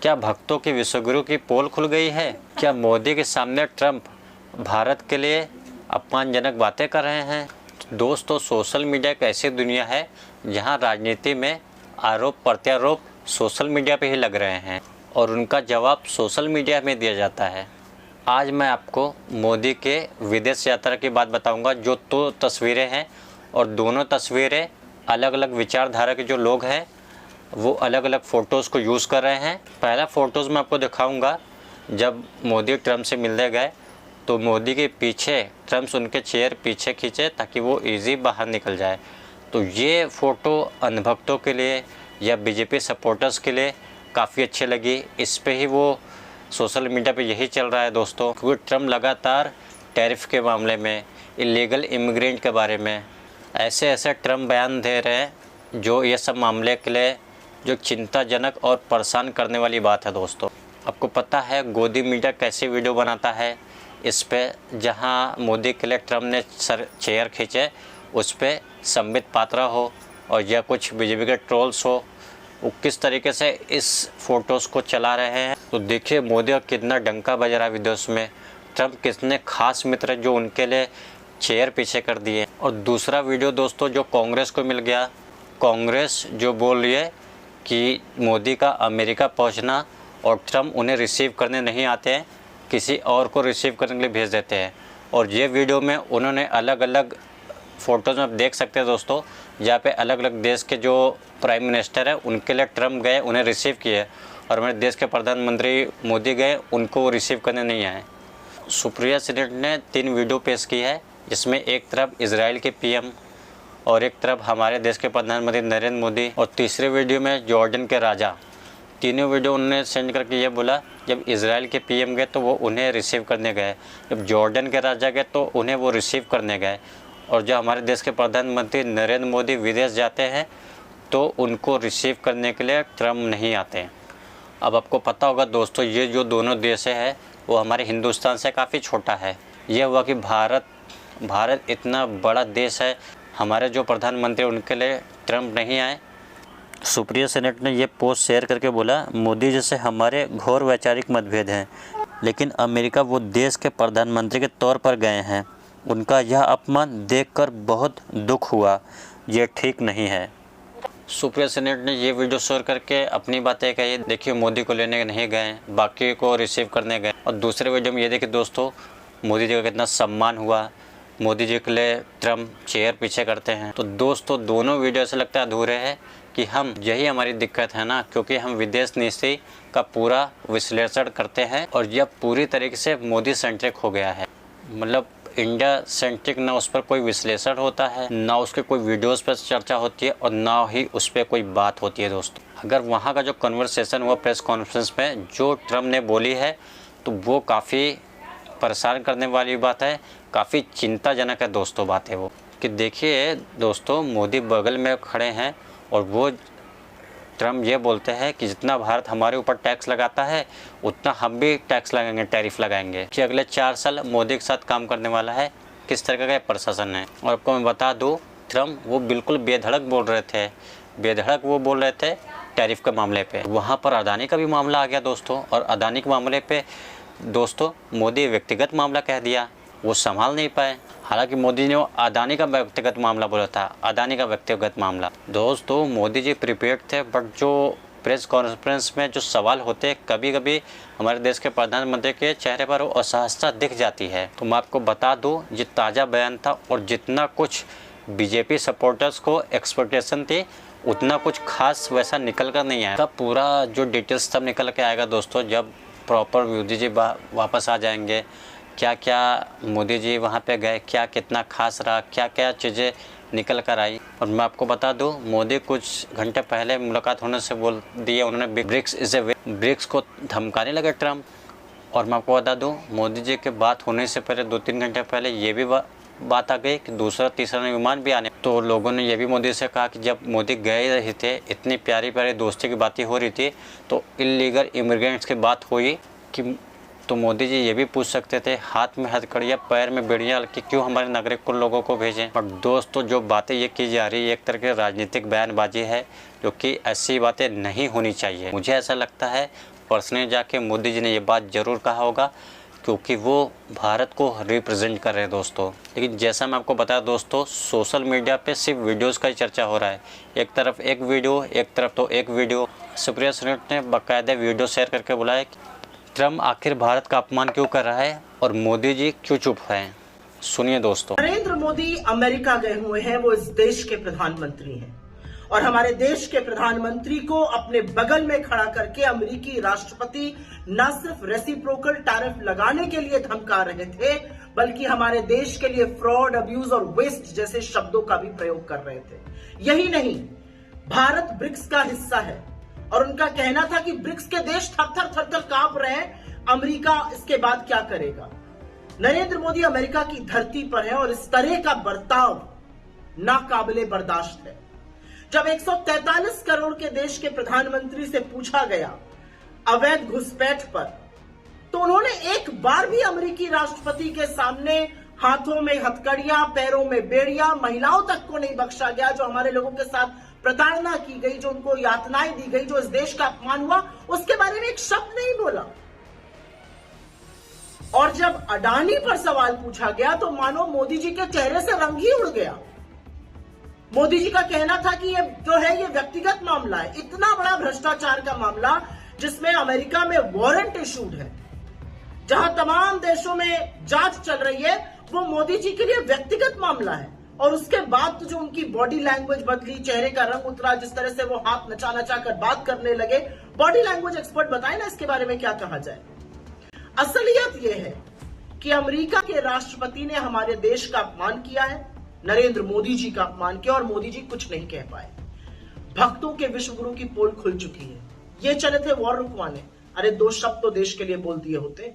क्या भक्तों की विश्वगुरु की पोल खुल गई है? क्या मोदी के सामने ट्रंप भारत के लिए अपमानजनक बातें कर रहे हैं? दोस्तों, सोशल मीडिया एक ऐसी दुनिया है जहां राजनीति में आरोप प्रत्यारोप सोशल मीडिया पे ही लग रहे हैं और उनका जवाब सोशल मीडिया में दिया जाता है। आज मैं आपको मोदी के विदेश यात्रा की बात बताऊंगा, जो 2 तस्वीरें हैं और दोनों तस्वीरें अलग अलग विचारधारा के जो लोग हैं वो अलग अलग फ़ोटोज़ को यूज़ कर रहे हैं। पहला फ़ोटोज़ मैं आपको दिखाऊंगा, जब मोदी ट्रंप से मिलने गए तो मोदी के पीछे ट्रंप उनके चेयर पीछे खींचे ताकि वो इजी बाहर निकल जाए। तो ये फ़ोटो अंधभक्तों के लिए या बीजेपी सपोर्टर्स के लिए काफ़ी अच्छी लगी। इस पे ही वो सोशल मीडिया पे यही चल रहा है दोस्तों, क्योंकि ट्रंप लगातार टैरिफ के मामले में, इलीगल इमिग्रेंट के बारे में ऐसे ट्रंप बयान दे रहे हैं जो ये सब मामले के लिए जो चिंताजनक और परेशान करने वाली बात है। दोस्तों, आपको पता है गोदी मीडिया कैसी वीडियो बनाता है इस पे, जहां मोदी के लिए ट्रंप ने चेयर खींचे, उस पे संबित पात्रा हो और या कुछ बीजेपी के ट्रोल्स हो, वो किस तरीके से इस फ़ोटोज़ को चला रहे हैं। तो देखिए मोदी का कितना डंका बज रहा है विदेश में। ट्रंप कितने खास मित्र जो उनके लिए चेयर पीछे कर दिए। और दूसरा वीडियो दोस्तों जो कांग्रेस को मिल गया, कांग्रेस जो बोल रही है कि मोदी का अमेरिका पहुंचना और ट्रंप उन्हें रिसीव करने नहीं आते हैं, किसी और को रिसीव करने के लिए भेज देते हैं। और ये वीडियो में उन्होंने अलग अलग फ़ोटोज़ में आप देख सकते हैं दोस्तों, जहाँ पे अलग अलग देश के जो प्राइम मिनिस्टर है उनके लिए ट्रंप गए, उन्हें रिसीव किए, और हमारे देश के प्रधानमंत्री मोदी गए, उनको रिसीव करने नहीं आए। सुप्रिया सीनेट ने 3 वीडियो पेश की है, जिसमें एक तरफ इजराइल के पीएम और एक तरफ हमारे देश के प्रधानमंत्री नरेंद्र मोदी, और तीसरे वीडियो में जॉर्डन के राजा। तीनों वीडियो उन्होंने सेंड करके ये बोला, जब इजराइल के पीएम गए तो वो उन्हें रिसीव करने गए, जब जॉर्डन के राजा गए तो उन्हें वो रिसीव करने गए, और जो हमारे देश के प्रधानमंत्री नरेंद्र मोदी विदेश जाते हैं तो उनको रिसीव करने के लिए ट्रंप नहीं आते हैं। अब आपको पता होगा दोस्तों, ये जो दोनों देश है वो हमारे हिंदुस्तान से काफ़ी छोटा है। ये हुआ कि भारत इतना बड़ा देश है, हमारे जो प्रधानमंत्री उनके लिए ट्रंप नहीं आए। सुप्रिया सेनेट ने ये पोस्ट शेयर करके बोला, मोदी जी से हमारे घोर वैचारिक मतभेद हैं, लेकिन अमेरिका वो देश के प्रधानमंत्री के तौर पर गए हैं, उनका यह अपमान देखकर बहुत दुख हुआ, ये ठीक नहीं है। सुप्रिया सेनेट ने ये वीडियो शेयर करके अपनी बातें कही, देखिए मोदी को लेने नहीं गए, बाकी को रिसीव करने गए। और दूसरे वीडियो में ये देखिए दोस्तों, मोदी जी का कितना सम्मान हुआ, मोदी जी के लिए ट्रंप चेयर पीछे करते हैं। तो दोस्तों दोनों वीडियो ऐसे लगता है अधूरे हैं कि यही हमारी दिक्कत है ना, क्योंकि हम विदेश नीति का पूरा विश्लेषण करते हैं और यह पूरी तरीके से मोदी सेंट्रिक हो गया है। मतलब इंडिया सेंट्रिक, ना उस पर कोई विश्लेषण होता है, ना उसके कोई वीडियोस पर चर्चा होती है और ना ही उस पर कोई बात होती है। दोस्तों, अगर वहाँ का जो कन्वर्सेशन हुआ प्रेस कॉन्फ्रेंस में जो ट्रंप ने बोली है तो वो काफ़ी परेशान करने वाली बात है, काफ़ी चिंताजनक है दोस्तों बात है वो, कि देखिए दोस्तों मोदी बगल में खड़े हैं और वो ट्रंप ये बोलते हैं कि जितना भारत हमारे ऊपर टैक्स लगाता है उतना हम भी टैक्स लगाएंगे, टैरिफ लगाएंगे, कि अगले 4 साल मोदी के साथ काम करने वाला है। किस तरह का प्रशासन है। और आपको मैं बता दूं, ट्रंप वो बिल्कुल बेधड़क बोल रहे थे, वो बोल रहे थे टैरिफ के मामले पे। वहाँ पर अदानी का भी मामला आ गया दोस्तों, और अदानी के मामले पे दोस्तों मोदी व्यक्तिगत मामला कह दिया, वो संभाल नहीं पाए। हालांकि मोदी ने अदानी का व्यक्तिगत मामला बोला था, अदानी का व्यक्तिगत मामला। दोस्तों मोदी जी प्रिपेयर्ड थे, बट जो प्रेस कॉन्फ्रेंस में जो सवाल होते हैं, कभी कभी हमारे देश के प्रधानमंत्री के चेहरे पर वो असहजता दिख जाती है। तो मैं आपको बता दूं, ये ताज़ा बयान था और जितना कुछ बीजेपी सपोर्टर्स को एक्सपेक्टेशन थी उतना कुछ खास वैसा निकल कर नहीं आया। पूरा जो डिटेल्स तब निकल के आएगा दोस्तों, जब प्रॉपर मोदी जी वापस आ जाएंगे, क्या क्या मोदी जी वहाँ पे गए, क्या कितना खास रहा, क्या क्या चीज़ें निकल कर आई। और मैं आपको बता दूं, मोदी कुछ घंटे पहले मुलाकात होने से बोल दिए उन्होंने ब्रिक्स को धमकाने लगे ट्रंप। और मैं आपको बता दूं, मोदी जी के बात होने से पहले 2-3 घंटे पहले ये भी बात आ गई कि दूसरा तीसरा विमान भी आने। तो लोगों ने ये भी मोदी से कहा कि जब मोदी गए रहे थे, इतनी प्यारी प्यारी दोस्ती की बातें हो रही थी, तो इलीगल इमिग्रेंट्स की बात हुई कि तो मोदी जी ये भी पूछ सकते थे, हाथ में हथकड़ियाँ पैर में बेड़ियाँ कि क्यों हमारे नागरिक को लोगों को भेजें। पर दोस्तों जो बातें ये की जा रही है एक तरह की राजनीतिक बयानबाजी है, जो कि ऐसी बातें नहीं होनी चाहिए। मुझे ऐसा लगता है पर्सनली जाके मोदी जी ने ये बात ज़रूर कहा होगा, क्योंकि वो भारत को रिप्रेजेंट कर रहे हैं दोस्तों। लेकिन जैसा मैं आपको बताया दोस्तों, सोशल मीडिया पे सिर्फ वीडियोस का ही चर्चा हो रहा है। एक तरफ एक वीडियो, एक तरफ तो एक वीडियो। सुप्रिया सुले ने बाकायदा वीडियो शेयर करके बोला है कि ट्रम्प आखिर भारत का अपमान क्यों कर रहा है और मोदी जी क्यों चुप हैं। सुनिए दोस्तों। नरेंद्र मोदी अमेरिका गए हुए हैं, वो इस देश के प्रधानमंत्री हैं और हमारे देश के प्रधानमंत्री को अपने बगल में खड़ा करके अमेरिकी राष्ट्रपति न सिर्फ रेसिप्रोकल टैरिफ लगाने के लिए धमका रहे थे, बल्कि हमारे देश के लिए फ्रॉड, अब्यूज और वेस्ट जैसे शब्दों का भी प्रयोग कर रहे थे। यही नहीं, भारत ब्रिक्स का हिस्सा है और उनका कहना था कि ब्रिक्स के देश थर थर कांप रहे हैं, अमेरिका इसके बाद क्या करेगा। नरेंद्र मोदी अमेरिका की धरती पर है और इस तरह का बर्ताव नाकाबिले बर्दाश्त है। जब 143 करोड़ के देश के प्रधानमंत्री से पूछा गया अवैध घुसपैठ पर, तो उन्होंने एक बार भी अमेरिकी राष्ट्रपति के सामने हाथों में हथकड़ियां, पैरों में बेड़ियां, महिलाओं तक को नहीं बख्शा गया, जो हमारे लोगों के साथ प्रताड़ना की गई, जो उनको यातनाएं दी गई, जो इस देश का अपमान हुआ, उसके बारे में एक शब्द नहीं बोला। और जब अडानी पर सवाल पूछा गया तो मानो मोदी जी के चेहरे से रंग ही उड़ गया। मोदी जी का कहना था कि ये जो है ये व्यक्तिगत मामला है। इतना बड़ा भ्रष्टाचार का मामला जिसमें अमेरिका में वारंट इशूड है, जहां तमाम देशों में जांच चल रही है, वो मोदी जी के लिए व्यक्तिगत मामला है। और उसके बाद तो जो उनकी बॉडी लैंग्वेज बदली, चेहरे का रंग उतरा, जिस तरह से वो हाथ नचा नचा कर बात करने लगे, बॉडी लैंग्वेज एक्सपर्ट बताए ना इसके बारे में क्या कहा जाए। असलियत यह है कि अमेरिका के राष्ट्रपति ने हमारे देश का अपमान किया है, नरेंद्र मोदी जी का अपमान किया और मोदी जी कुछ नहीं कह पाए। भक्तों के विश्वगुरु की पोल खुल चुकी है। ये चले थे वॉर रुकवाने, अरे 2 शब्द तो देश के लिए बोल दिए होते।